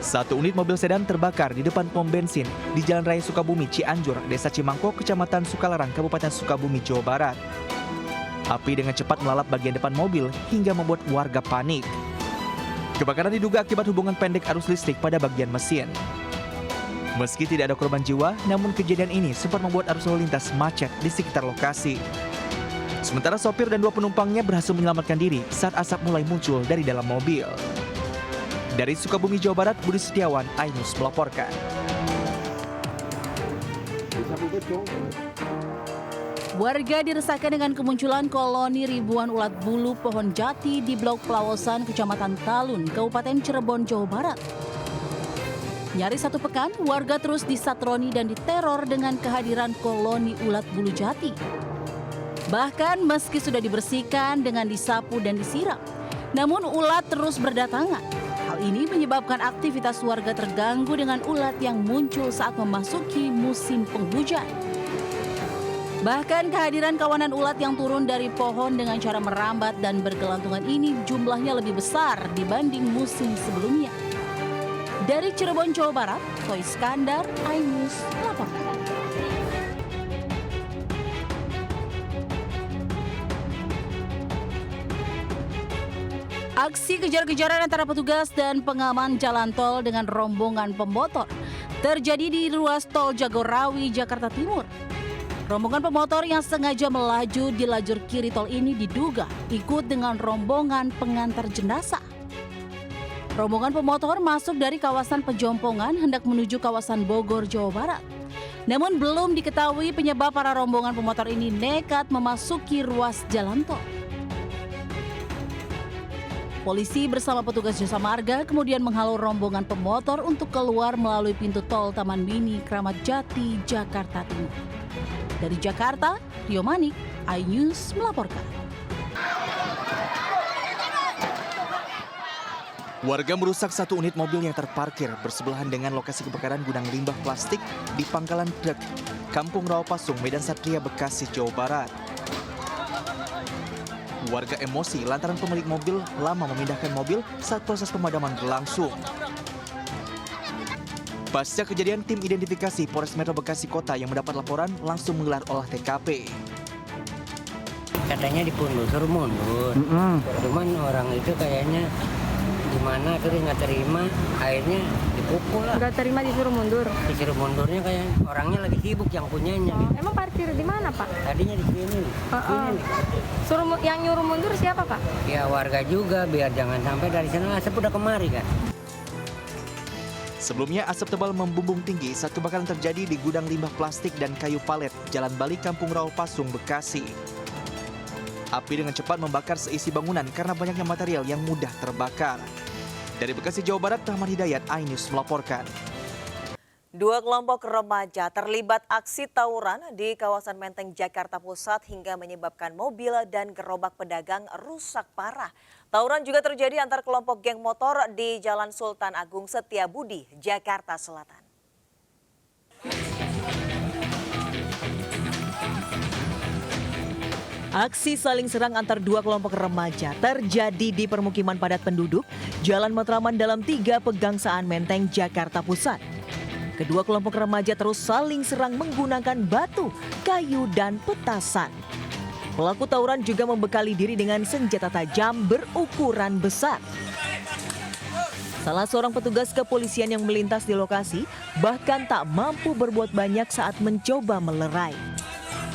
Satu unit mobil sedan terbakar di depan pom bensin di Jalan Raya Sukabumi, Cianjur, Desa Cimangkok, Kecamatan Sukalarang, Kabupaten Sukabumi, Jawa Barat. Api dengan cepat melalap bagian depan mobil hingga membuat warga panik. Kebakaran diduga akibat hubungan pendek arus listrik pada bagian mesin. Meski tidak ada korban jiwa, namun kejadian ini sempat membuat arus lalu lintas macet di sekitar lokasi. Sementara sopir dan 2 penumpangnya berhasil menyelamatkan diri saat asap mulai muncul dari dalam mobil. Dari Sukabumi, Jawa Barat, Budi Setiawan, iNews melaporkan. Warga diresahkan dengan kemunculan koloni ribuan ulat bulu pohon jati di Blok Pelawasan, Kecamatan Talun, Kabupaten Cirebon, Jawa Barat. Nyaris 1 pekan, warga terus disatroni dan diteror dengan kehadiran koloni ulat bulu jati. Bahkan meski sudah dibersihkan dengan disapu dan disiram, namun ulat terus berdatangan. Hal ini menyebabkan aktivitas warga terganggu dengan ulat yang muncul saat memasuki musim penghujan. Bahkan kehadiran kawanan ulat yang turun dari pohon dengan cara merambat dan bergelantungan ini jumlahnya lebih besar dibanding musim sebelumnya. Dari Cirebon, Jawa Barat, Toy Skandar, iNews melaporkan. Aksi kejar-kejaran antara petugas dan pengaman jalan tol dengan rombongan pemotor terjadi di ruas tol Jagorawi, Jakarta Timur. Rombongan pemotor yang sengaja melaju di lajur kiri tol ini diduga ikut dengan rombongan pengantar jenazah. Rombongan pemotor masuk dari kawasan Pejompongan hendak menuju kawasan Bogor, Jawa Barat. Namun belum diketahui penyebab para rombongan pemotor ini nekat memasuki ruas jalan tol. Polisi bersama petugas jasa marga kemudian menghalau rombongan pemotor untuk keluar melalui pintu tol Taman Mini, Kramat Jati, Jakarta Timur. Dari Jakarta, Rio Manik, iNews melaporkan. Warga merusak 1 unit mobil yang terparkir bersebelahan dengan lokasi kebakaran gudang limbah plastik di Pangkalan Truk, Kampung Rawapasung, Medan Satria, Bekasi, Jawa Barat. Warga emosi lantaran pemilik mobil lama memindahkan mobil saat proses pemadaman berlangsung. Pasca kejadian, tim identifikasi Polres Metro Bekasi Kota yang mendapat laporan langsung menggelar olah TKP. Katanya dipundur, suruh mundur. Cuman orang itu kayaknya gimana terus nggak terima, akhirnya dipukul lah. Nggak terima disuruh mundur? Disuruh mundurnya kayak orangnya lagi sibuk yang punyanya. Gitu. Emang parkir di mana, Pak? Tadinya di sini. Sini nih. Yang nyuruh mundur siapa, Pak? Ya warga juga, biar jangan sampai dari sana asap udah kemari kan. Sebelumnya asap tebal membumbung tinggi saat kebakaran terjadi di gudang limbah plastik dan kayu palet, Jalan Bali, Kampung Rawapasung, Bekasi. Api dengan cepat membakar seisi bangunan karena banyaknya material yang mudah terbakar. Dari Bekasi, Jawa Barat, Rahman Hidayat, iNews melaporkan. 2 kelompok remaja terlibat aksi tawuran di kawasan Menteng, Jakarta Pusat hingga menyebabkan mobil dan gerobak pedagang rusak parah. Tawuran juga terjadi antar kelompok geng motor di Jalan Sultan Agung Setiabudi, Jakarta Selatan. Aksi saling serang antar 2 kelompok remaja terjadi di permukiman padat penduduk, Jalan Matraman dalam 3 Pegangsaan Menteng, Jakarta Pusat. Kedua kelompok remaja terus saling serang menggunakan batu, kayu, dan petasan. Pelaku tawuran juga membekali diri dengan senjata tajam berukuran besar. Salah seorang petugas kepolisian yang melintas di lokasi bahkan tak mampu berbuat banyak saat mencoba melerai.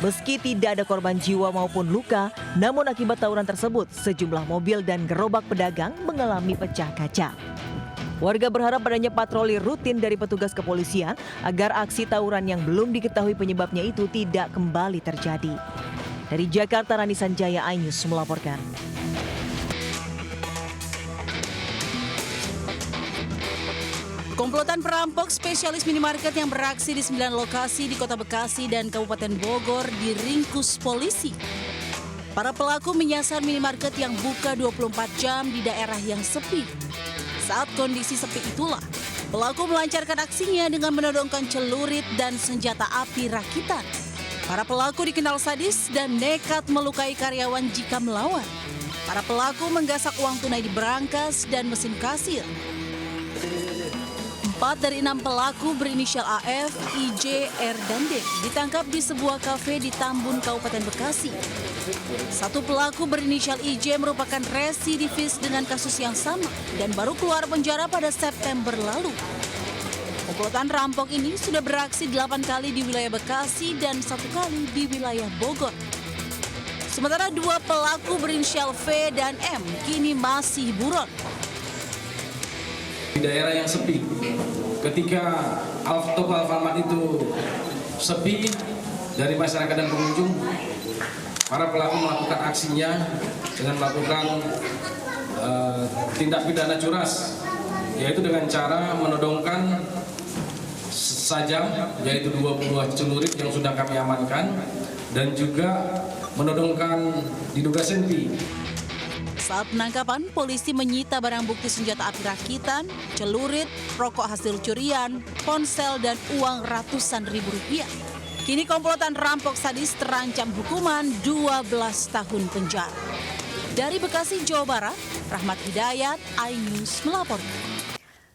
Meski tidak ada korban jiwa maupun luka, namun akibat tawuran tersebut, sejumlah mobil dan gerobak pedagang mengalami pecah kaca. Warga berharap adanya patroli rutin dari petugas kepolisian agar aksi tawuran yang belum diketahui penyebabnya itu tidak kembali terjadi. Dari Jakarta, Rani Sanjaya, iNews melaporkan. Komplotan perampok spesialis minimarket yang beraksi di 9 lokasi di Kota Bekasi dan Kabupaten Bogor diringkus polisi. Para pelaku menyasar minimarket yang buka 24 jam di daerah yang sepi. Saat kondisi sepi itulah, pelaku melancarkan aksinya dengan menodongkan celurit dan senjata api rakitan. Para pelaku dikenal sadis dan nekat melukai karyawan jika melawan. Para pelaku menggasak uang tunai di berangkas dan mesin kasir. 4 dari 6 pelaku berinisial AF, IJ, R, dan D ditangkap di sebuah kafe di Tambun, Kabupaten Bekasi. Satu pelaku berinisial IJ merupakan residivis dengan kasus yang sama dan baru keluar penjara pada September lalu. Komplotan rampok ini sudah beraksi 8 kali di wilayah Bekasi dan 1 kali di wilayah Bogor. Sementara 2 pelaku berinisial V dan M kini masih buron. Di daerah yang sepi, ketika toko Alfamart itu sepi dari masyarakat dan pengunjung, para pelaku melakukan aksinya dengan melakukan tindak pidana curas, yaitu dengan cara menodongkan sajam, yaitu 2 buah celurit yang sudah kami amankan, dan juga menodongkan diduga senpi. Saat penangkapan, polisi menyita barang bukti senjata api rakitan, celurit, rokok hasil curian, ponsel, dan uang ratusan ribu rupiah. Kini komplotan rampok sadis terancam hukuman 12 tahun penjara. Dari Bekasi, Jawa Barat, Rahmat Hidayat, iNews melaporkan.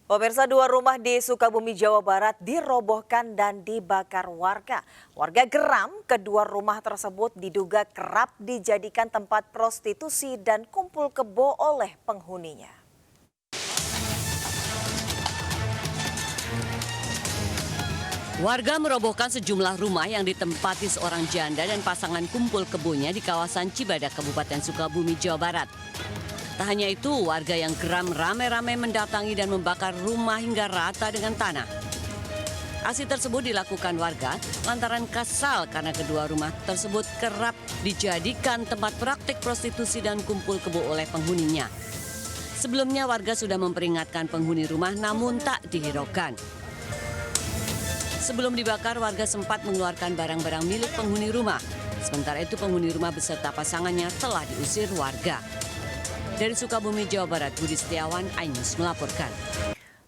Pemirsa, 2 rumah di Sukabumi, Jawa Barat dirobohkan dan dibakar warga. Warga geram kedua rumah tersebut diduga kerap dijadikan tempat prostitusi dan kumpul kebo oleh penghuninya. Warga merobohkan sejumlah rumah yang ditempati seorang janda dan pasangan kumpul kebonya di kawasan Cibadak, Kabupaten Sukabumi, Jawa Barat. Tak hanya itu, warga yang geram ramai-ramai mendatangi dan membakar rumah hingga rata dengan tanah. Aksi tersebut dilakukan warga lantaran kesal karena kedua rumah tersebut kerap dijadikan tempat praktik prostitusi dan kumpul kebo oleh penghuninya. Sebelumnya warga sudah memperingatkan penghuni rumah namun tak dihiraukan. Sebelum dibakar, warga sempat mengeluarkan barang-barang milik penghuni rumah. Sementara itu penghuni rumah beserta pasangannya telah diusir warga. Dari Sukabumi, Jawa Barat, Budi Setiawan, iNews melaporkan.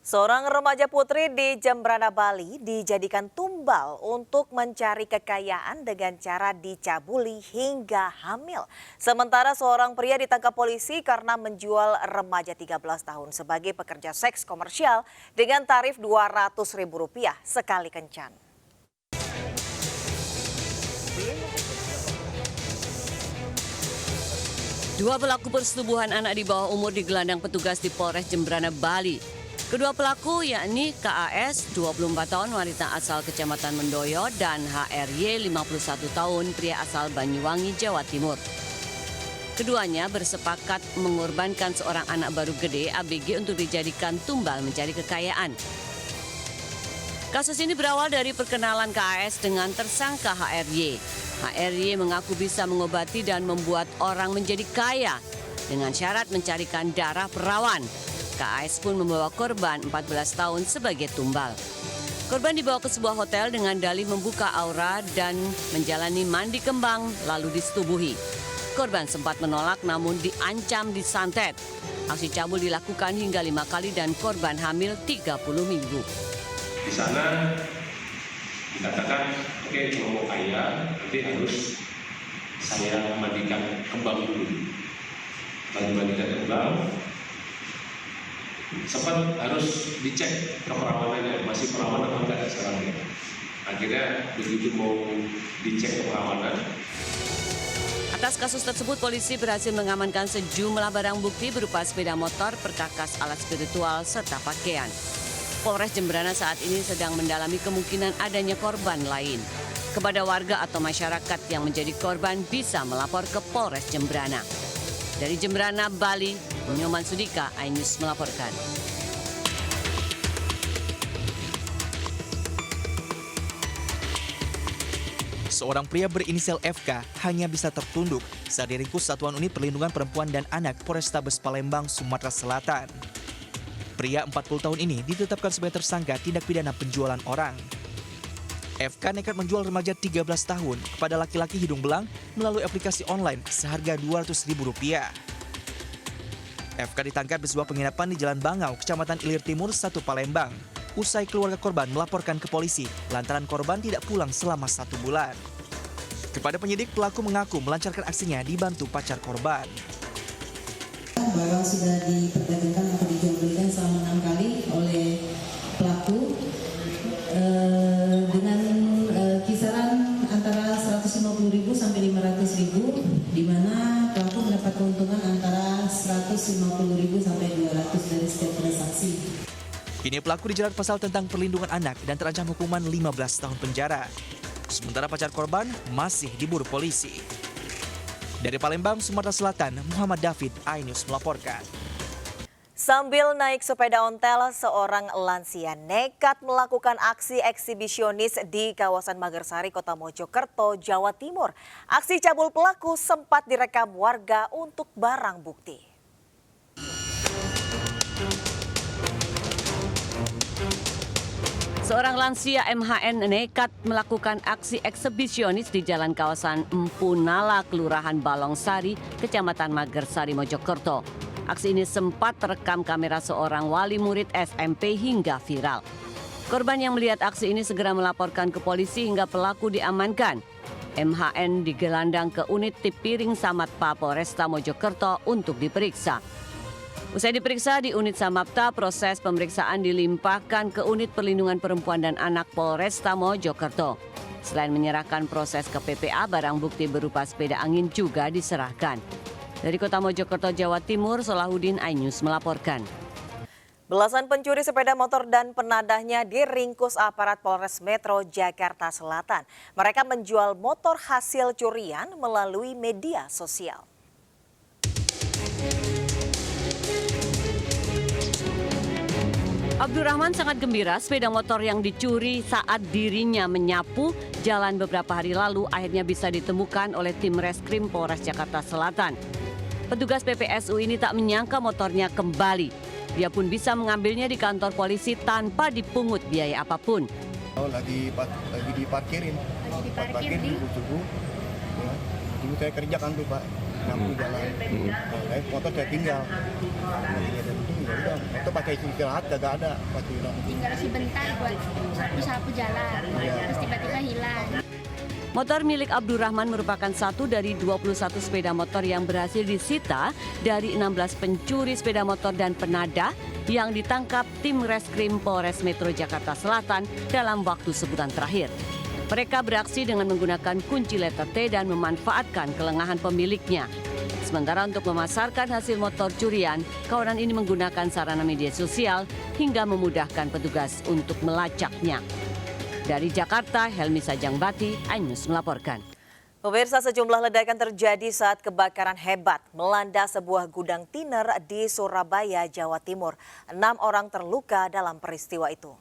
Seorang remaja putri di Jembrana, Bali dijadikan tumbal untuk mencari kekayaan dengan cara dicabuli hingga hamil. Sementara seorang pria ditangkap polisi karena menjual remaja 13 tahun sebagai pekerja seks komersial dengan tarif Rp200.000 sekali kencan. Dua pelaku persetubuhan anak di bawah umur digelandang petugas di Polres Jembrana, Bali. Kedua pelaku yakni KAS 24 tahun wanita asal Kecamatan Mendoyo dan HRY 51 tahun pria asal Banyuwangi, Jawa Timur. Keduanya bersepakat mengorbankan seorang anak baru gede ABG untuk dijadikan tumbal mencari kekayaan. Kasus ini berawal dari perkenalan KAS dengan tersangka HRY. HRY mengaku bisa mengobati dan membuat orang menjadi kaya dengan syarat mencarikan darah perawan. KAS pun membawa korban 14 tahun sebagai tumbal. Korban dibawa ke sebuah hotel dengan dalih membuka aura dan menjalani mandi kembang lalu disetubuhi. Korban sempat menolak namun diancam disantet. Aksi cabul dilakukan hingga 5 kali dan korban hamil 30 minggu. Di sana dikatakan, oke, kalau mau kaya nanti harus saya mandikan kembang dulu. Lalu mandikan kembang, sempat harus dicek keperawannannya, masih perawan atau enggak sekarang ya. Akhirnya begitu mau dicek keperawanan. Atas kasus tersebut, polisi berhasil mengamankan sejumlah barang bukti berupa sepeda motor, perkakas alat spiritual, serta pakaian. Polres Jembrana saat ini sedang mendalami kemungkinan adanya korban lain. Kepada warga atau masyarakat yang menjadi korban bisa melapor ke Polres Jembrana. Dari Jembrana, Bali, Nyoman Sudika, iNews melaporkan. Seorang pria berinisial FK hanya bisa tertunduk saat diringkus Satuan Unit Perlindungan Perempuan dan Anak Polrestabes Palembang, Sumatera Selatan. Pria 40 tahun ini ditetapkan sebagai tersangka tindak pidana penjualan orang. FK nekat menjual remaja 13 tahun kepada laki-laki hidung belang melalui aplikasi online seharga Rp200.000. FK ditangkap di sebuah penginapan di Jalan Bangau, Kecamatan Ilir Timur, 1 Palembang. Usai keluarga korban melaporkan ke polisi lantaran korban tidak pulang selama 1 bulan. Kepada penyidik, pelaku mengaku melancarkan aksinya dibantu pacar korban. Barang sudah diperdagangkan atau dijual belikan selama 6 kali oleh pelaku 150.000 sampai 200 dari setiap transaksi. Kini pelaku dijerat pasal tentang perlindungan anak dan terancam hukuman 15 tahun penjara. Sementara pacar korban masih diburu polisi. Dari Palembang, Sumatera Selatan, Muhammad David, iNews melaporkan. Sambil naik sepeda ontel, seorang lansia nekat melakukan aksi eksibisionis di kawasan Magersari, Kota Mojokerto, Jawa Timur. Aksi cabul pelaku sempat direkam warga untuk barang bukti. Seorang lansia MHN nekat melakukan aksi eksibisionis di jalan kawasan Empunala, Kelurahan Balongsari, Kecamatan Magersari, Mojokerto. Aksi ini sempat terekam kamera seorang wali murid SMP hingga viral. Korban yang melihat aksi ini segera melaporkan ke polisi hingga pelaku diamankan. MHN digelandang ke unit tip piring Samapta Polresta Mojokerto untuk diperiksa. Usai diperiksa di unit Samapta, proses pemeriksaan dilimpahkan ke unit perlindungan perempuan dan anak Polresta Mojokerto. Selain menyerahkan proses ke PPA, barang bukti berupa sepeda angin juga diserahkan. Dari Kota Mojokerto, Jawa Timur, Solahuddin, iNews melaporkan. Belasan pencuri sepeda motor dan penadahnya diringkus aparat Polres Metro Jakarta Selatan. Mereka menjual motor hasil curian melalui media sosial. Abdurrahman sangat gembira sepeda motor yang dicuri saat dirinya menyapu jalan beberapa hari lalu akhirnya bisa ditemukan oleh tim Reskrim Polres Jakarta Selatan. Petugas PPSU ini tak menyangka motornya kembali. Dia pun bisa mengambilnya di kantor polisi tanpa dipungut biaya apapun. Lagi diparkirin, parkir di subuh. Ya. Dulu saya kerjakan tuh Pak, nyapu jalan. Motor saya tinggal. Itu pakai istirahat gak ada. Tinggal sebentar buat sapu jalan, terus tiba-tiba hilang. Motor milik Abdurrahman merupakan satu dari 21 sepeda motor yang berhasil disita dari 16 pencuri sepeda motor dan penadah yang ditangkap tim Reskrim Polres Metro Jakarta Selatan dalam waktu sebulan terakhir. Mereka beraksi dengan menggunakan kunci letter T dan memanfaatkan kelengahan pemiliknya. Sementara untuk memasarkan hasil motor curian, kawanan ini menggunakan sarana media sosial hingga memudahkan petugas untuk melacaknya. Dari Jakarta, Helmi Sajangbati, iNews melaporkan. Pemirsa, sejumlah ledakan terjadi saat kebakaran hebat melanda sebuah gudang tiner di Surabaya, Jawa Timur. 6 orang terluka dalam peristiwa itu.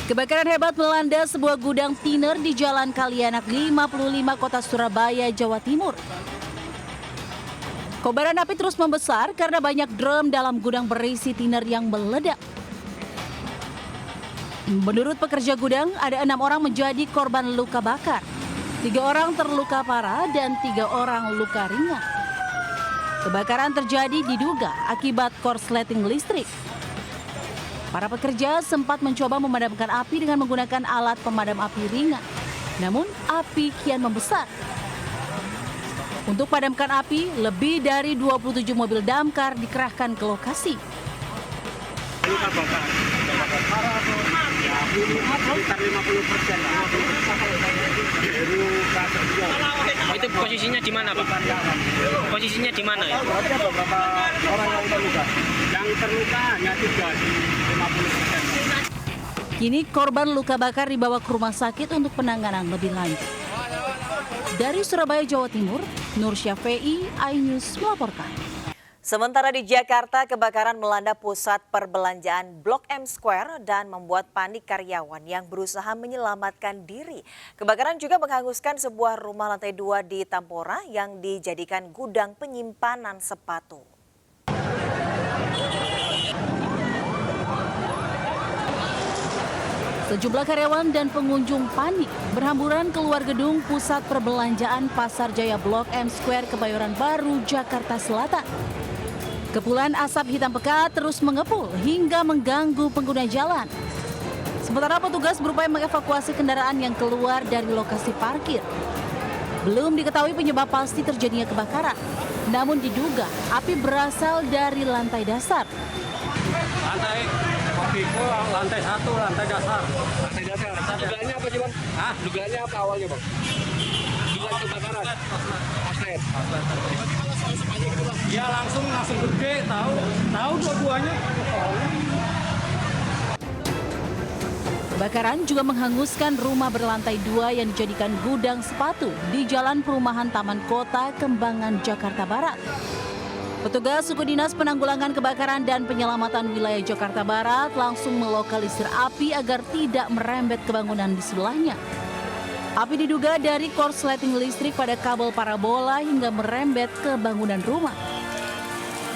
Kebakaran hebat melanda sebuah gudang tiner di Jalan Kalianak 55 Kota Surabaya, Jawa Timur. Kobaran api terus membesar karena banyak drum dalam gudang berisi tiner yang meledak. Menurut pekerja gudang, ada 6 orang menjadi korban luka bakar. 3 orang terluka parah dan 3 orang luka ringan. Kebakaran terjadi diduga akibat korsleting listrik. Para pekerja sempat mencoba memadamkan api dengan menggunakan alat pemadam api ringan. Namun api kian membesar. Untuk padamkan api, lebih dari 27 mobil damkar dikerahkan ke lokasi. Itu posisinya di mana, Pak? Posisinya di mana ya? Ada beberapa orang yang terluka. Yang terluka hanya 3 di 50%. Kini korban luka bakar dibawa ke rumah sakit untuk penanganan lebih lanjut. Dari Surabaya, Jawa Timur, Nur Syafei, iNews melaporkan. Sementara di Jakarta, kebakaran melanda pusat perbelanjaan Blok M Square dan membuat panik karyawan yang berusaha menyelamatkan diri. Kebakaran juga menghanguskan sebuah rumah lantai 2 di Tambora yang dijadikan gudang penyimpanan sepatu. Sejumlah karyawan dan pengunjung panik berhamburan keluar gedung pusat perbelanjaan Pasar Jaya Blok M Square Kebayoran Baru, Jakarta Selatan. Kepulan asap hitam pekat terus mengepul hingga mengganggu pengguna jalan. Sementara petugas berupaya mengevakuasi kendaraan yang keluar dari lokasi parkir. Belum diketahui penyebab pasti terjadinya kebakaran, namun diduga api berasal dari lantai dasar. Lantai api ke lantai 1, lantai dasar. Lantai dasar. Dugaannya apa sih Bang? Hah? Dugaannya apa awalnya Bang? Dugaan kebakaran. Koslet. Ya langsung gede, tahu dua-duanya. Kebakaran juga menghanguskan rumah berlantai 2 yang dijadikan gudang sepatu di Jalan Perumahan Taman Kota, Kembangan, Jakarta Barat. Petugas Suku Dinas Penanggulangan Kebakaran dan Penyelamatan Wilayah Jakarta Barat langsung melokalisir api agar tidak merembet ke bangunan di sebelahnya. Api diduga dari korsleting listrik pada kabel parabola hingga merembet ke bangunan rumah.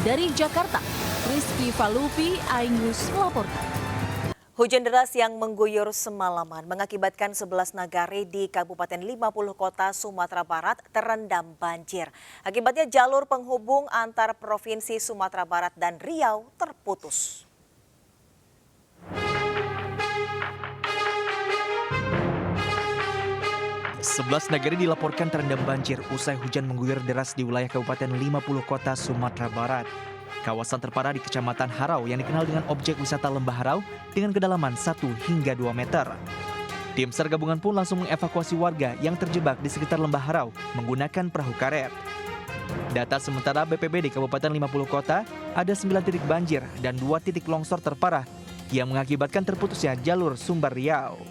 Dari Jakarta, Rizky Falupi, iNews melaporkan. Hujan deras yang mengguyur semalaman mengakibatkan 11 nagari di Kabupaten 50 Kota Sumatera Barat terendam banjir. Akibatnya jalur penghubung antar Provinsi Sumatera Barat dan Riau terputus. Sebelas nagari dilaporkan terendam banjir usai hujan mengguyur deras di wilayah Kabupaten 50 Kota Sumatera Barat. Kawasan terparah di Kecamatan Harau yang dikenal dengan objek wisata Lembah Harau dengan kedalaman 1 hingga 2 meter. Tim SAR gabungan pun langsung mengevakuasi warga yang terjebak di sekitar Lembah Harau menggunakan perahu karet. Data sementara BPBD Kabupaten 50 Kota, ada 9 titik banjir dan 2 titik longsor terparah yang mengakibatkan terputusnya jalur Sumber Riau.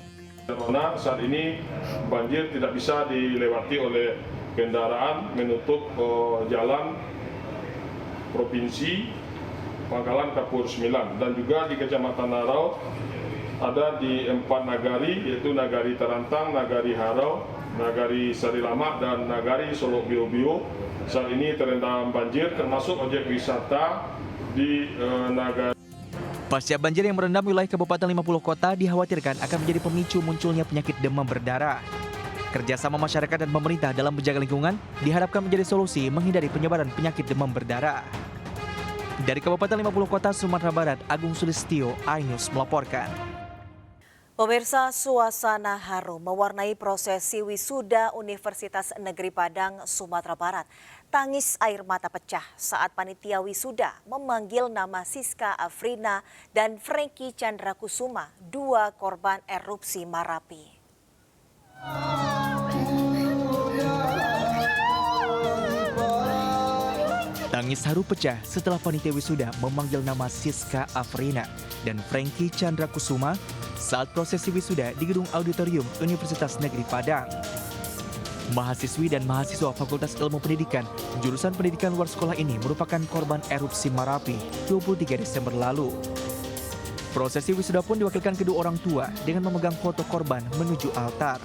Karena saat ini banjir tidak bisa dilewati oleh kendaraan menutup jalan Provinsi Pangkalan Kapur 9 dan juga di Kecamatan Harau ada di 4 nagari yaitu Nagari Terantang, Nagari Harau, Nagari Sarilama dan Nagari Solok Bio-Bio. Saat ini terendam banjir termasuk objek wisata di Nagari. Pasca banjir yang merendam wilayah Kabupaten 50 Kota dikhawatirkan akan menjadi pemicu munculnya penyakit demam berdarah. Kerjasama masyarakat dan pemerintah dalam menjaga lingkungan diharapkan menjadi solusi menghindari penyebaran penyakit demam berdarah. Dari Kabupaten 50 Kota Sumatera Barat, Agung Sulistyo, iNews melaporkan. Pemirsa, suasana haru mewarnai prosesi wisuda Universitas Negeri Padang, Sumatera Barat. Tangis air mata pecah saat panitia wisuda memanggil nama Siska Afrina dan Franky Chandra Kusuma, 2 korban erupsi Marapi. Tangis haru pecah setelah panitia wisuda memanggil nama Siska Afrina dan Franky Chandra Kusuma saat prosesi wisuda di Gedung Auditorium Universitas Negeri Padang. Mahasiswi dan mahasiswa Fakultas Ilmu Pendidikan jurusan pendidikan luar sekolah ini merupakan korban erupsi Marapi 23 Desember lalu. Prosesi wisuda pun diwakilkan kedua orang tua dengan memegang foto korban menuju altar.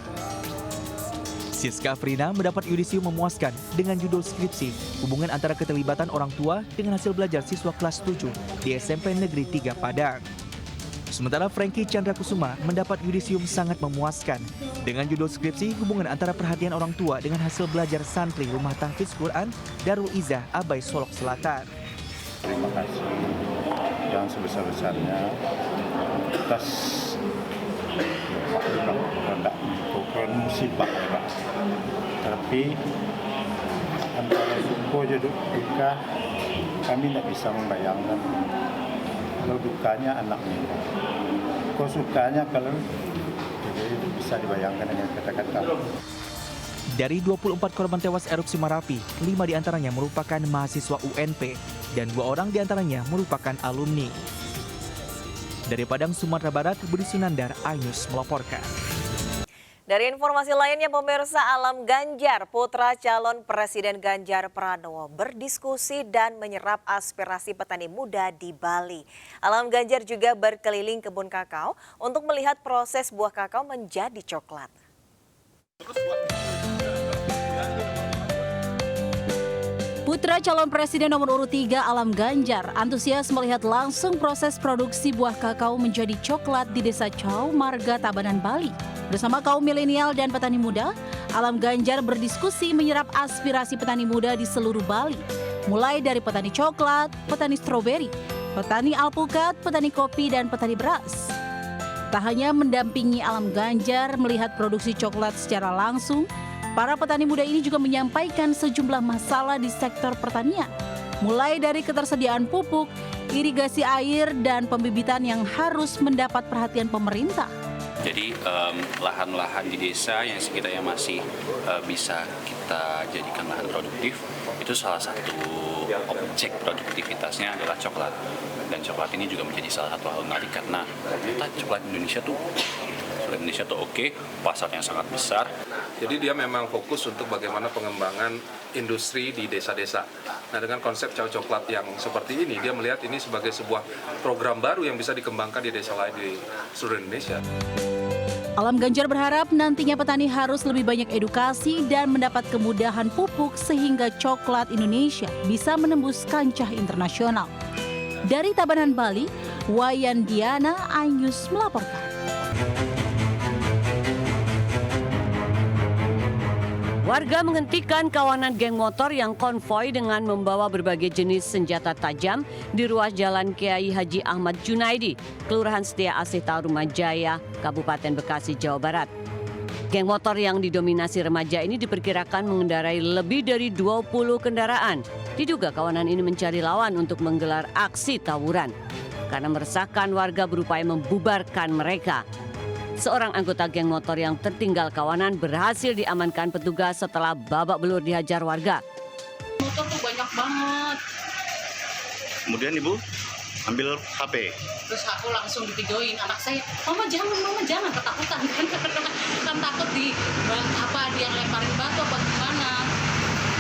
Siska Afrina mendapat yudisium memuaskan dengan judul skripsi hubungan antara keterlibatan orang tua dengan hasil belajar siswa kelas 7 di SMP Negeri 3 Padang. Sementara Franky Chandra Kusuma mendapat yudisium sangat memuaskan dengan judul skripsi hubungan antara perhatian orang tua dengan hasil belajar santri Rumah Tahfiz Quran Darul Izzah Abai Solok Selatan. Terima kasih yang sebesar-besarnya atas bukan musibah ya Pak, tapi antara suka jadi duka kami tidak bisa membayangkan. Kalau dukanya anaknya, kok sukanya kalau jadi bisa dibayangkan dengan kata-kata. Dari 24 korban tewas erupsi Marapi, 5 diantaranya merupakan mahasiswa UNP dan 2 orang diantaranya merupakan alumni. Dari Padang, Sumatera Barat, Budi Sunandar, iNews melaporkan. Dari informasi lainnya, pemirsa, Alam Ganjar, putra calon Presiden Ganjar Pranowo, berdiskusi dan menyerap aspirasi petani muda di Bali. Alam Ganjar juga berkeliling kebun kakao untuk melihat proses buah kakao menjadi coklat. Putra calon Presiden nomor urut 3 Alam Ganjar antusias melihat langsung proses produksi buah kakao menjadi coklat di Desa Cau, Marga Tabanan, Bali. Bersama kaum milenial dan petani muda, Alam Ganjar berdiskusi menyerap aspirasi petani muda di seluruh Bali. Mulai dari petani coklat, petani stroberi, petani alpukat, petani kopi, dan petani beras. Tak hanya mendampingi Alam Ganjar melihat produksi coklat secara langsung, para petani muda ini juga menyampaikan sejumlah masalah di sektor pertanian, mulai dari ketersediaan pupuk irigasi air dan pembibitan yang harus mendapat perhatian pemerintah. Jadi lahan-lahan di desa yang sekiranya masih bisa kita jadikan lahan produktif, itu salah satu objek produktivitasnya adalah coklat. Dan coklat ini juga menjadi salah satu hal menarik karena ternyata coklat Indonesia tuh oke, pasarnya sangat besar. Jadi dia memang fokus untuk bagaimana pengembangan industri di desa-desa. Nah, dengan konsep Cawe Coklat yang seperti ini, dia melihat ini sebagai sebuah program baru yang bisa dikembangkan di desa lain di seluruh Indonesia. Alam Ganjar berharap nantinya petani harus lebih banyak edukasi dan mendapat kemudahan pupuk sehingga coklat Indonesia bisa menembus kancah internasional. Dari Tabanan, Bali, Wayan Diana, iNews melaporkan. Warga menghentikan kawanan geng motor yang konvoi dengan membawa berbagai jenis senjata tajam di ruas Jalan Kiai Haji Ahmad Junaidi, Kelurahan Setia Asih Tarumajaya, Kabupaten Bekasi, Jawa Barat. Geng motor yang didominasi remaja ini diperkirakan mengendarai lebih dari 20 kendaraan. Diduga kawanan ini mencari lawan untuk menggelar aksi tawuran. Karena meresahkan warga berupaya membubarkan mereka. Seorang anggota geng motor yang tertinggal kawanan berhasil diamankan petugas setelah babak belur dihajar warga. Motor tuh banyak banget. Kemudian ibu ambil HP. Terus aku langsung divideoin anak saya, mama jangan ketakutan. Kan takut di dia yang lemparin batu apa gimana.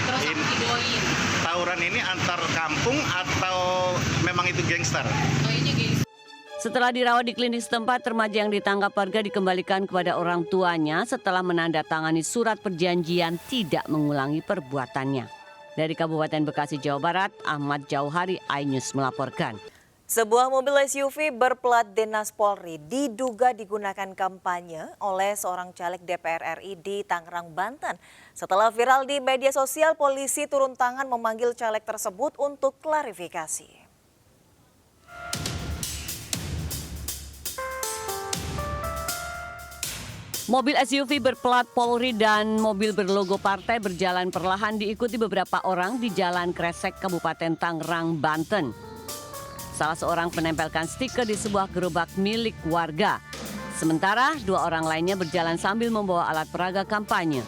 Terus aku videoin. Tawuran ini antar kampung atau memang itu gangster? Kayaknya gangster. Setelah dirawat di klinik setempat, remaja yang ditangkap warga dikembalikan kepada orang tuanya setelah menandatangani surat perjanjian tidak mengulangi perbuatannya. Dari Kabupaten Bekasi, Jawa Barat, Ahmad Jauhari, iNews melaporkan. Sebuah mobil SUV berplat Dinas Polri diduga digunakan kampanye oleh seorang caleg DPR RI di Tangerang, Banten. Setelah viral di media sosial, polisi turun tangan memanggil caleg tersebut untuk klarifikasi. Mobil SUV berplat Polri dan mobil berlogo partai berjalan perlahan diikuti beberapa orang di Jalan Kresek, Kabupaten Tangerang, Banten. Salah seorang menempelkan stiker di sebuah gerobak milik warga. Sementara dua orang lainnya berjalan sambil membawa alat peraga kampanye.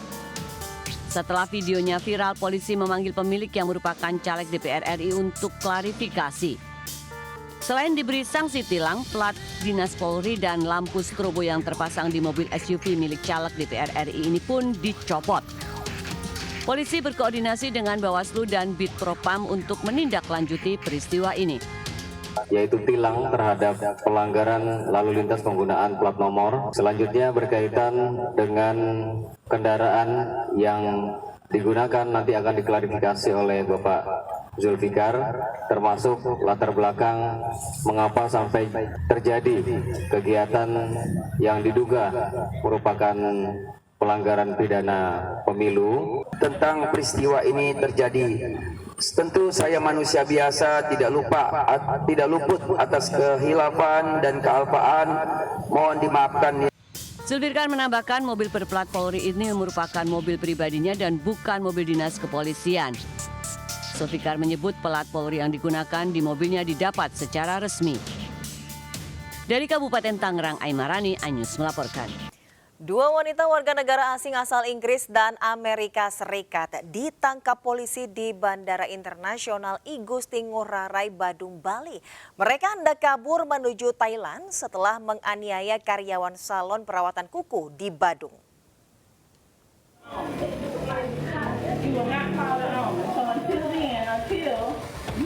Setelah videonya viral, polisi memanggil pemilik yang merupakan caleg DPR RI untuk klarifikasi. Selain diberi sanksi tilang, plat Dinas Polri dan lampu strobo yang terpasang di mobil SUV milik caleg DPR RI ini pun dicopot. Polisi berkoordinasi dengan Bawaslu dan Bitpropam untuk menindaklanjuti peristiwa ini. Yaitu tilang terhadap pelanggaran lalu lintas penggunaan plat nomor. Selanjutnya berkaitan dengan kendaraan yang digunakan nanti akan diklarifikasi oleh Bapak Zulfikar, termasuk latar belakang mengapa sampai terjadi kegiatan yang diduga merupakan pelanggaran pidana pemilu. Tentang peristiwa ini terjadi, tentu saya manusia biasa tidak luput atas kehilafan dan kealpaan, mohon dimaafkan. Zulfikar menambahkan mobil berplat Polri ini merupakan mobil pribadinya dan bukan mobil dinas kepolisian. Zulfikar menyebut plat Polri yang digunakan di mobilnya didapat secara resmi. Dari Kabupaten Tangerang, Aimarani, iNews melaporkan. Dua wanita warga negara asing asal Inggris dan Amerika Serikat ditangkap polisi di Bandara Internasional I Gusti Ngurah Rai, Badung, Bali. Mereka hendak kabur menuju Thailand setelah menganiaya karyawan salon perawatan kuku di Badung.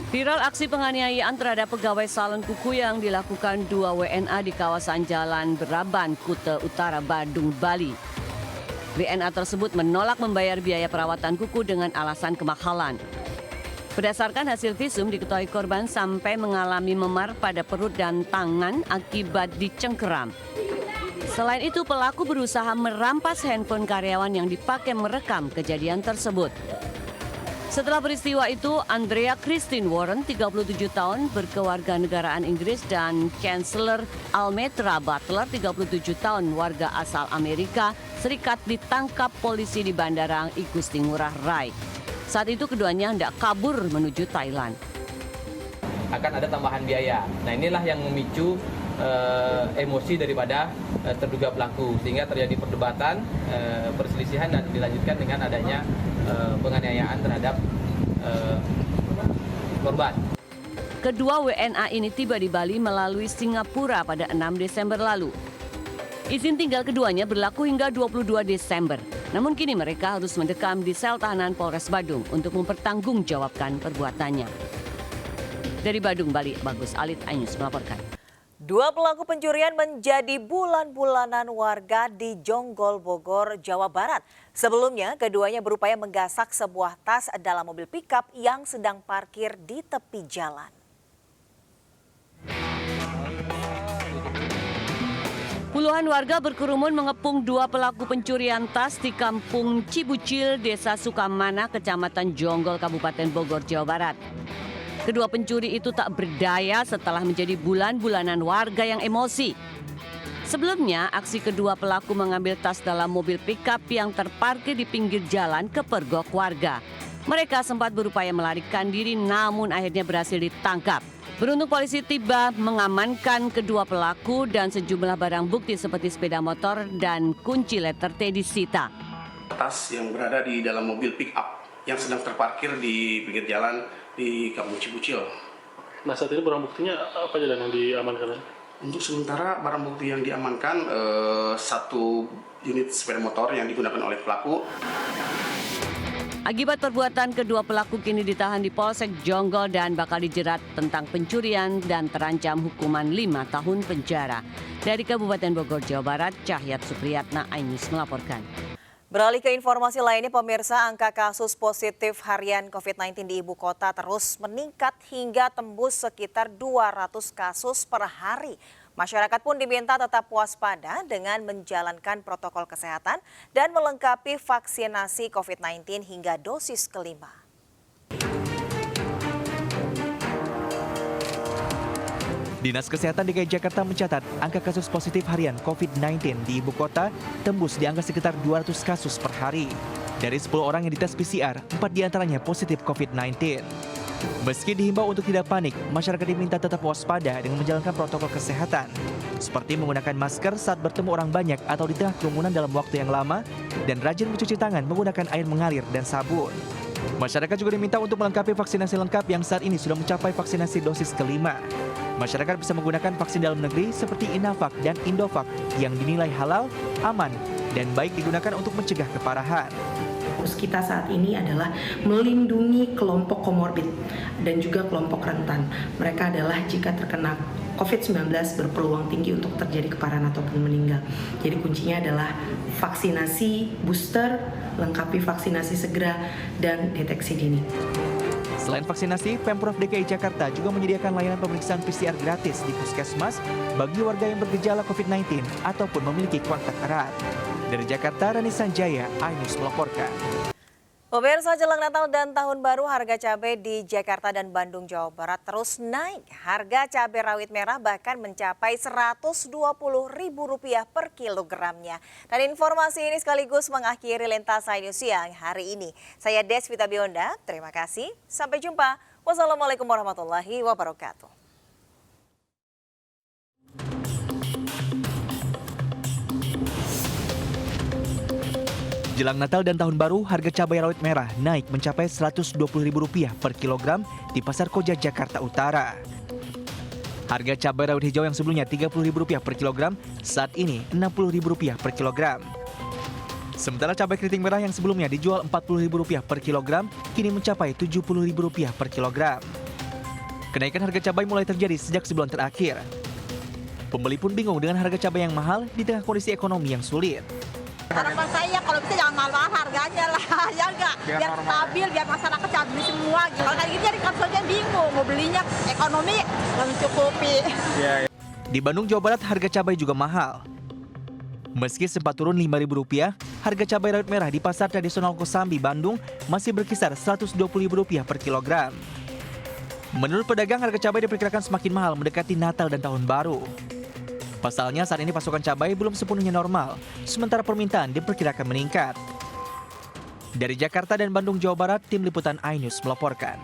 Viral aksi penganiayaan terhadap pegawai salon kuku yang dilakukan dua WNA di kawasan Jalan Beraban, Kuta Utara, Badung, Bali. WNA tersebut menolak membayar biaya perawatan kuku dengan alasan kemahalan. Berdasarkan hasil visum, diketahui korban sampai mengalami memar pada perut dan tangan akibat dicengkeram. Selain itu, pelaku berusaha merampas handphone karyawan yang dipakai merekam kejadian tersebut. Setelah peristiwa itu, Andrea Christine Warren, 37 tahun, berkewarganegaraan Inggris, dan Chancellor Almetra Butler, 37 tahun, warga asal Amerika Serikat, ditangkap polisi di Bandara I Gusti Ngurah Rai. Saat itu keduanya hendak kabur menuju Thailand. akan ada tambahan biaya. Nah inilah yang memicu emosi daripada terduga pelaku sehingga terjadi perdebatan, perselisihan dan dilanjutkan dengan adanya penganiayaan terhadap korban. Kedua WNA ini tiba di Bali melalui Singapura pada 6 Desember lalu. Izin tinggal keduanya berlaku hingga 22 Desember. Namun kini mereka harus mendekam di sel tahanan Polres Badung untuk mempertanggungjawabkan perbuatannya. Dari Badung, Bali, Bagus Alit, iNews melaporkan. Dua pelaku pencurian menjadi bulan-bulanan warga di Jonggol, Bogor, Jawa Barat. Sebelumnya, keduanya berupaya menggasak sebuah tas dalam mobil pickup yang sedang parkir di tepi jalan. Puluhan warga berkerumun mengepung dua pelaku pencurian tas di Kampung Cibucil, Desa Sukamana, Kecamatan Jonggol, Kabupaten Bogor, Jawa Barat. Kedua pencuri itu tak berdaya setelah menjadi bulan-bulanan warga yang emosi. Sebelumnya, aksi kedua pelaku mengambil tas dalam mobil pickup yang terparkir di pinggir jalan kepergok warga. Mereka sempat berupaya melarikan diri namun akhirnya berhasil ditangkap. Beruntung polisi tiba mengamankan kedua pelaku dan sejumlah barang bukti seperti sepeda motor dan kunci letter T disita. Tas yang berada di dalam mobil pick-up yang sedang terparkir di pinggir jalan di Kampung Cibucil. Nah saat ini barang buktinya apa aja yang diamankan? Untuk sementara barang bukti yang diamankan satu unit sepeda motor yang digunakan oleh pelaku. Akibat perbuatan kedua pelaku kini ditahan di Polsek Jonggol dan bakal dijerat tentang pencurian dan terancam hukuman 5 tahun penjara. Dari Kabupaten Bogor, Jawa Barat, Cahyat Supriyatna, iNews melaporkan. Beralih ke informasi lainnya, pemirsa, angka kasus positif harian COVID-19 di ibu kota terus meningkat hingga tembus sekitar 200 kasus per hari. Masyarakat pun diminta tetap waspada dengan menjalankan protokol kesehatan dan melengkapi vaksinasi COVID-19 hingga dosis kelima. Dinas Kesehatan DKI Jakarta mencatat angka kasus positif harian COVID-19 di ibu kota tembus di angka sekitar 200 kasus per hari. Dari 10 orang yang dites PCR, 4 diantaranya positif COVID-19. Meski dihimbau untuk tidak panik, masyarakat diminta tetap waspada dengan menjalankan protokol kesehatan, seperti menggunakan masker saat bertemu orang banyak atau di tengah kerumunan dalam waktu yang lama, dan rajin mencuci tangan menggunakan air mengalir dan sabun. Masyarakat juga diminta untuk melengkapi vaksinasi lengkap yang saat ini sudah mencapai vaksinasi dosis kelima. Masyarakat bisa menggunakan vaksin dalam negeri seperti Inavac dan Indovac yang dinilai halal, aman, dan baik digunakan untuk mencegah keparahan. Fokus kita saat ini adalah melindungi kelompok komorbid dan juga kelompok rentan. Mereka adalah jika terkena COVID-19 berpeluang tinggi untuk terjadi keparahan ataupun meninggal. Jadi kuncinya adalah vaksinasi booster, lengkapi vaksinasi segera, dan deteksi dini. Selain vaksinasi, Pemprov DKI Jakarta juga menyediakan layanan pemeriksaan PCR gratis di puskesmas bagi warga yang bergejala COVID-19 ataupun memiliki kontak erat. Dari Jakarta, Rani Sanjaya, iNews melaporkan. Pemirsa, jelang Natal dan Tahun Baru, harga cabai di Jakarta dan Bandung, Jawa Barat terus naik. Harga cabai rawit merah bahkan mencapai Rp120.000 per kilogramnya. Dan informasi ini sekaligus mengakhiri Lintas iNews siang hari ini. Saya Desvita Bionda, terima kasih. Sampai jumpa. Wassalamualaikum warahmatullahi wabarakatuh. Jelang Natal dan Tahun Baru, harga cabai rawit merah naik mencapai Rp120.000 per kilogram di Pasar Koja, Jakarta Utara. Harga cabai rawit hijau yang sebelumnya Rp30.000 per kilogram, saat ini Rp60.000 per kilogram. Sementara cabai keriting merah yang sebelumnya dijual Rp40.000 per kilogram, kini mencapai Rp70.000 per kilogram. Kenaikan harga cabai mulai terjadi sejak sebulan terakhir. Pembeli pun bingung dengan harga cabai yang mahal di tengah kondisi ekonomi yang sulit. Harapan saya kalau bisa jangan mahal-mahal harganya lah, ya enggak? Biar stabil, biar masyarakat cabai semua. Kalau kayak gini jadi konsumen bingung, mau belinya ekonomi nggak mencukupi. Di Bandung, Jawa Barat, harga cabai juga mahal. Meski sempat turun Rp5.000, harga cabai rawit merah di Pasar Tradisional Kosambi, Bandung masih berkisar Rp120.000 per kilogram. Menurut pedagang, harga cabai diperkirakan semakin mahal mendekati Natal dan Tahun Baru. Pasalnya saat ini pasokan cabai belum sepenuhnya normal, sementara permintaan diperkirakan meningkat. Dari Jakarta dan Bandung, Jawa Barat, Tim Liputan iNews melaporkan.